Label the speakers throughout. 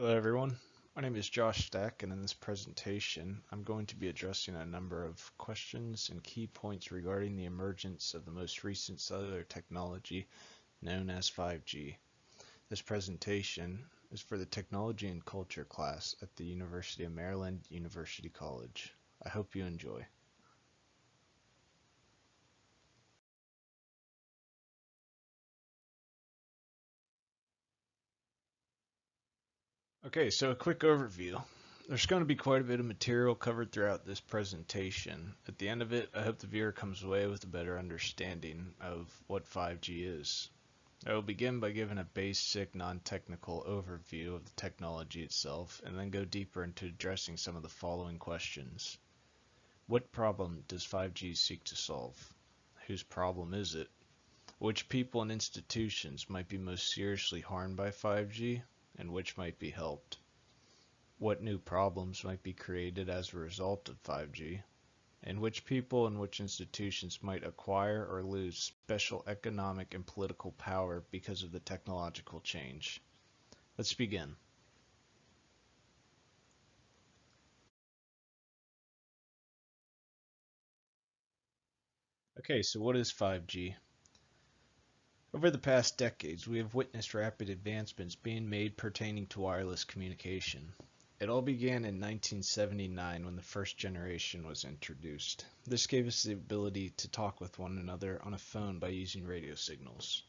Speaker 1: Hello everyone, my name is Josh Stack, and in this presentation I'm going to be addressing a number of questions and key points regarding the emergence of the most recent cellular technology known as 5G. This presentation is for the Technology and Culture class at the University of Maryland University College. I hope you enjoy. Okay, so a quick overview. There's going to be quite a bit of material covered throughout this presentation. At the end of it, I hope the viewer comes away with a better understanding of what 5G is. I will begin by giving a basic, non-technical overview of the technology itself, and then go deeper into addressing some of the following questions. What problem does 5G seek to solve? Whose problem is it? Which people and institutions might be most seriously harmed by 5G, and which might be helped? What new problems might be created as a result of 5G, and which people and which institutions might acquire or lose special economic and political power because of the technological change. Let's begin. Okay, so what is 5G? Over the past decades, we have witnessed rapid advancements being made pertaining to wireless communication. It all began in 1979 when the first generation was introduced. This gave us the ability to talk with one another on a phone by using radio signals.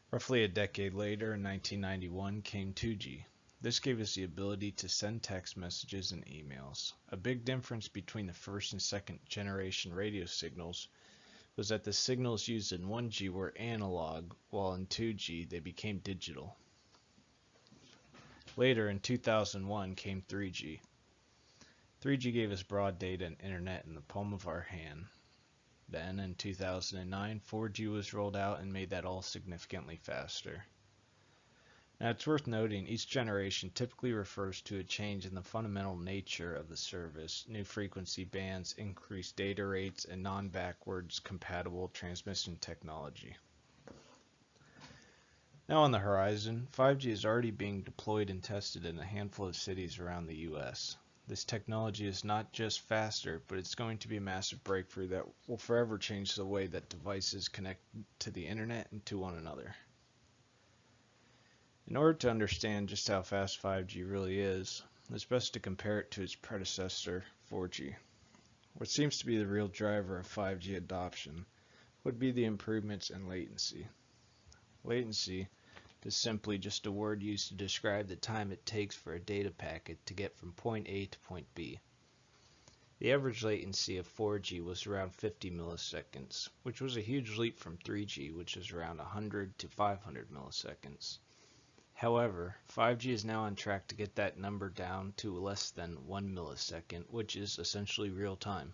Speaker 1: Roughly a decade later, in 1991, came 2G. This gave us the ability to send text messages and emails. A big difference between the first and second generation radio signals was that the signals used in 1G were analog, while in 2G they became digital. Later, in 2001, came 3G. 3G gave us broad data and internet in the palm of our hand. Then, in 2009, 4G was rolled out and made that all significantly faster. Now, it's worth noting each generation typically refers to a change in the fundamental nature of the service, new frequency bands, increased data rates, and non-backwards compatible transmission technology. Now on the horizon, 5G is already being deployed and tested in a handful of cities around the US. This technology is not just faster, but it's going to be a massive breakthrough that will forever change the way that devices connect to the internet and to one another. In order to understand just how fast 5G really is, it's best to compare it to its predecessor, 4G. What seems to be the real driver of 5G adoption would be the improvements in latency. Latency is simply just a word used to describe the time it takes for a data packet to get from point A to point B. The average latency of 4G was around 50 milliseconds, which was a huge leap from 3G, which is around 100 to 500 milliseconds. However, 5G is now on track to get that number down to less than 1 millisecond, which is essentially real time.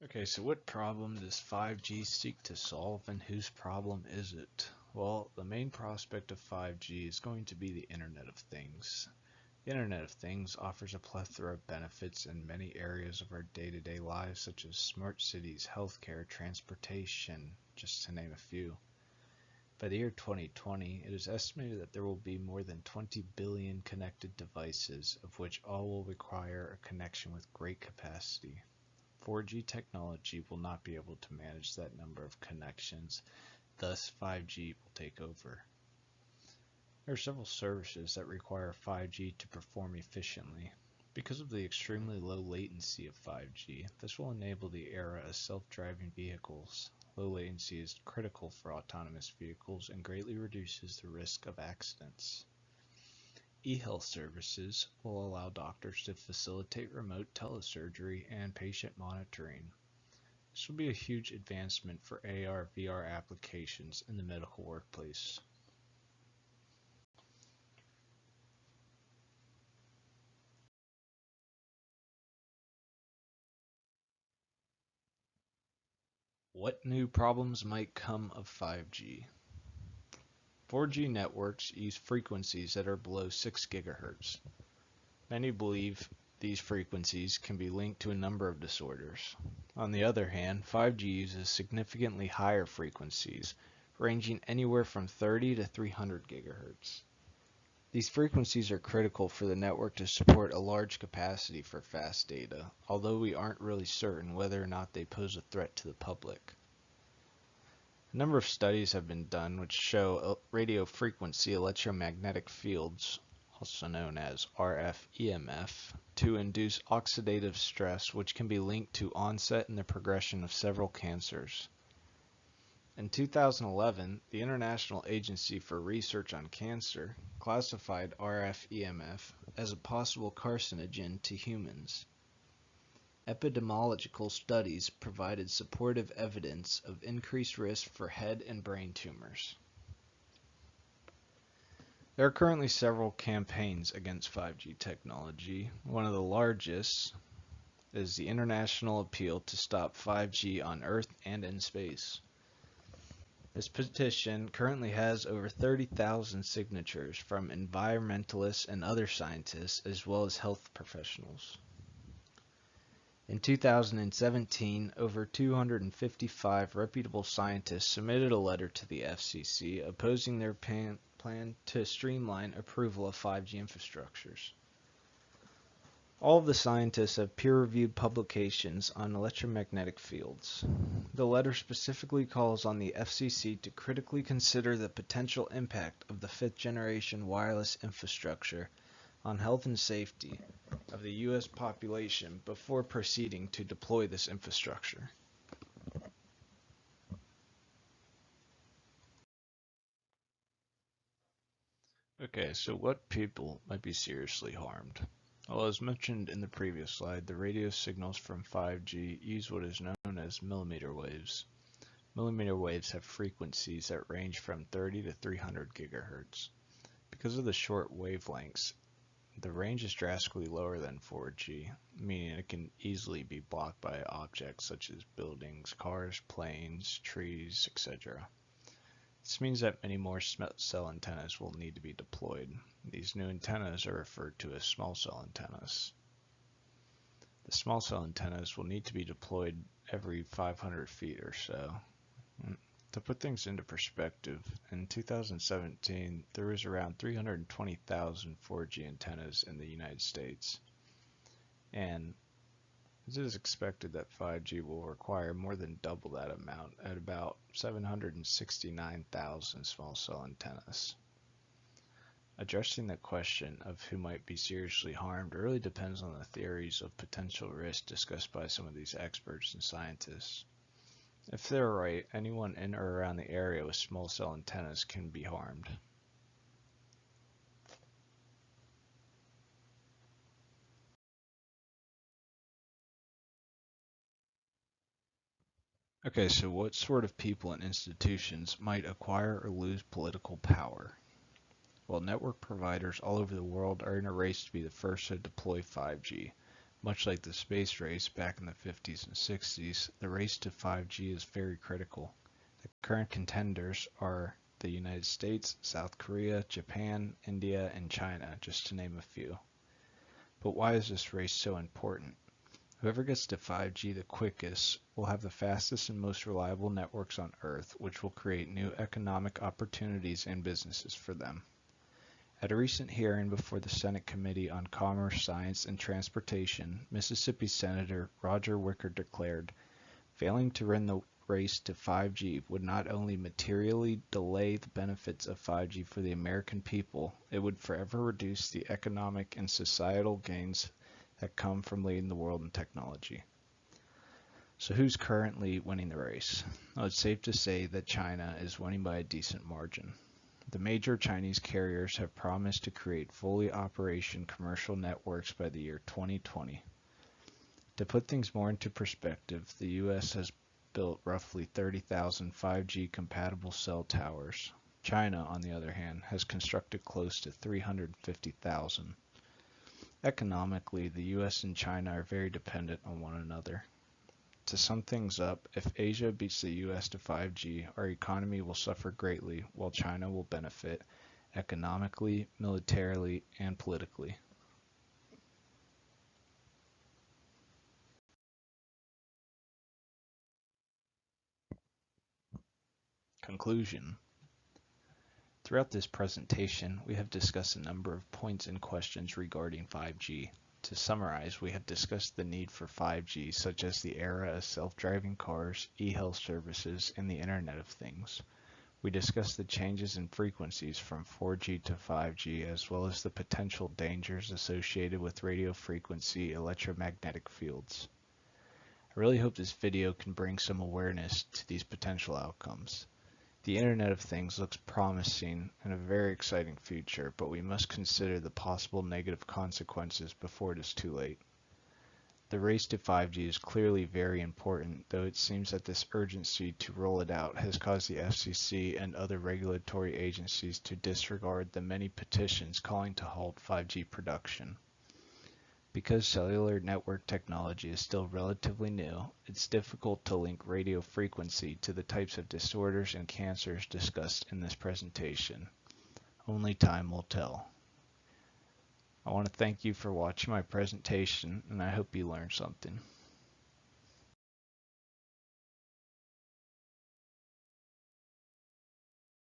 Speaker 1: Okay, so what problem does 5G seek to solve, and whose problem is it? Well, the main prospect of 5G is going to be the Internet of Things. The Internet of Things offers a plethora of benefits in many areas of our day-to-day lives, such as smart cities, healthcare, transportation, just to name a few. By the year 2020, it is estimated that there will be more than 20 billion connected devices, of which all will require a connection with great capacity. 4G technology will not be able to manage that number of connections, thus 5G will take over. There are several services that require 5G to perform efficiently. Because of the extremely low latency of 5G, this will enable the era of self-driving vehicles. Low latency is critical for autonomous vehicles and greatly reduces the risk of accidents. E-health services will allow doctors to facilitate remote telesurgery and patient monitoring. This will be a huge advancement for AR/VR applications in the medical workplace. What new problems might come of 5G? 4G networks use frequencies that are below 6 GHz. Many believe these frequencies can be linked to a number of disorders. On the other hand, 5G uses significantly higher frequencies, ranging anywhere from 30 to 300 gigahertz. These frequencies are critical for the network to support a large capacity for fast data, although we aren't really certain whether or not they pose a threat to the public. A number of studies have been done which show radio frequency electromagnetic fields, also known as RF-EMF, to induce oxidative stress, which can be linked to onset and the progression of several cancers. In 2011, the International Agency for Research on Cancer classified RF-EMF as a possible carcinogen to humans. Epidemiological studies provided supportive evidence of increased risk for head and brain tumors. There are currently several campaigns against 5G technology. One of the largest is the International Appeal to Stop 5G on Earth and in Space. This petition currently has over 30,000 signatures from environmentalists and other scientists, as well as health professionals. In 2017, over 255 reputable scientists submitted a letter to the FCC opposing their plan to streamline approval of 5G infrastructures. All of the scientists have peer-reviewed publications on electromagnetic fields. The letter specifically calls on the FCC to critically consider the potential impact of the fifth-generation wireless infrastructure on health and safety of the U.S. population before proceeding to deploy this infrastructure. Okay, so what people might be seriously harmed? Well, as mentioned in the previous slide, the radio signals from 5G use what is known as millimeter waves. Millimeter waves have frequencies that range from 30 to 300 gigahertz. Because of the short wavelengths, the range is drastically lower than 4G, meaning it can easily be blocked by objects such as buildings, cars, planes, trees, etc. This means that many more cell antennas will need to be deployed. These new antennas are referred to as small cell antennas. The small cell antennas will need to be deployed every 500 feet or so. To put things into perspective, in 2017, there was around 320,000 4G antennas in the United States. And it is expected that 5G will require more than double that amount at about 769,000 small cell antennas. Addressing the question of who might be seriously harmed really depends on the theories of potential risk discussed by some of these experts and scientists. If they're right, anyone in or around the area with small cell antennas can be harmed. Okay, so what sort of people and institutions might acquire or lose political power? Well, network providers all over the world are in a race to be the first to deploy 5G. Much like the space race back in the 50s and 60s, the race to 5G is very critical. The current contenders are the United States, South Korea, Japan, India, and China, just to name a few. But why is this race so important? Whoever gets to 5G the quickest will have the fastest and most reliable networks on Earth, which will create new economic opportunities and businesses for them. At a recent hearing before the Senate Committee on Commerce, Science, and Transportation, Mississippi Senator Roger Wicker declared, "Failing to win the race to 5G would not only materially delay the benefits of 5G for the American people, it would forever reduce the economic and societal gains that come from leading the world in technology." So who's currently winning the race? Well, it's safe to say that China is winning by a decent margin. The major Chinese carriers have promised to create fully operational commercial networks by the year 2020. To put things more into perspective, the US has built roughly 30,000 5G compatible cell towers. China, on the other hand, has constructed close to 350,000. Economically, the US and China are very dependent on one another. To sum things up, if Asia beats the US to 5G, our economy will suffer greatly while China will benefit economically, militarily, and politically. Conclusion. Throughout this presentation, we have discussed a number of points and questions regarding 5G. To summarize, we have discussed the need for 5G, such as the era of self-driving cars, e-health services, and the Internet of Things. We discussed the changes in frequencies from 4G to 5G, as well as the potential dangers associated with radio frequency electromagnetic fields. I really hope this video can bring some awareness to these potential outcomes. The Internet of Things looks promising and a very exciting future, but we must consider the possible negative consequences before it is too late. The race to 5G is clearly very important, though it seems that this urgency to roll it out has caused the FCC and other regulatory agencies to disregard the many petitions calling to halt 5G production. Because cellular network technology is still relatively new, it's difficult to link radio frequency to the types of disorders and cancers discussed in this presentation. Only time will tell. I want to thank you for watching my presentation, and I hope you learned something.